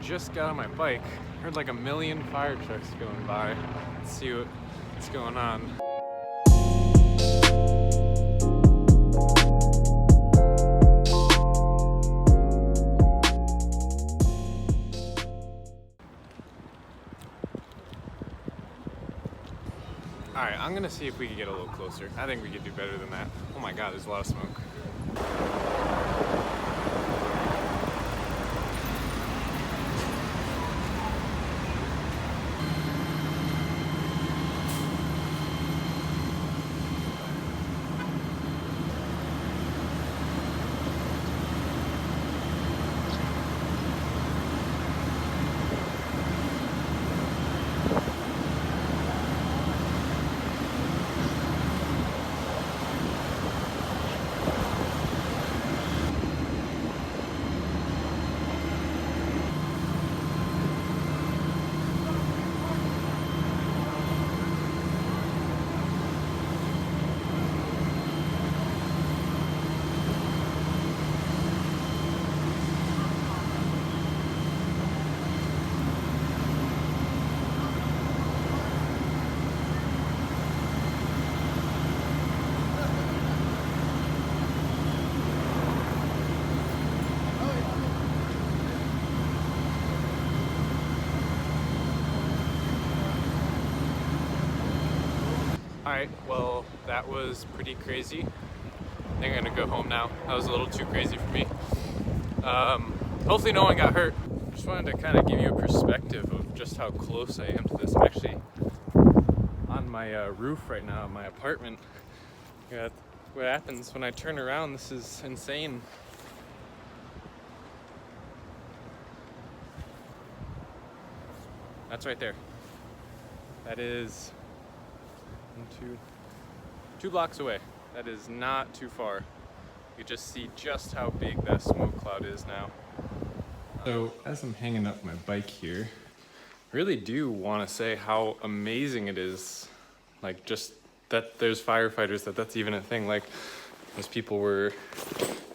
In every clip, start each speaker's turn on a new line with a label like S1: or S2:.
S1: just got on my bike. Heard like a million fire trucks going by. Let's see what's going on. All right, I'm gonna see if we can get a little closer. I think we could do better than that. Oh my God, there's a lot of smoke. Alright, well, that was pretty crazy. I think I'm gonna go home now. That was a little too crazy for me. Hopefully no one got hurt. Just wanted to kind of give you a perspective of just how close I am to this. I'm actually on my roof right now in my apartment. What happens when I turn around, this is insane. That's right there. That is 2 blocks away. That is not too far. You can just see just how big that smoke cloud is now. So as I'm hanging up my bike here, I really do want to say how amazing it is. Like just that there's firefighters, that's even a thing. Like those people were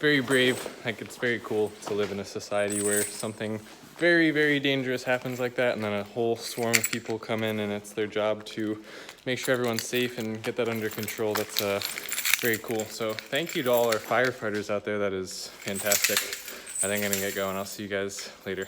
S1: very brave. Like it's very cool to live in a society where something very, very dangerous happens like that, and then a whole swarm of people come in and it's their job to make sure everyone's safe and get that under control. That's very cool. So thank you to all our firefighters out there. That is fantastic. I think I'm gonna get going. I'll see you guys later.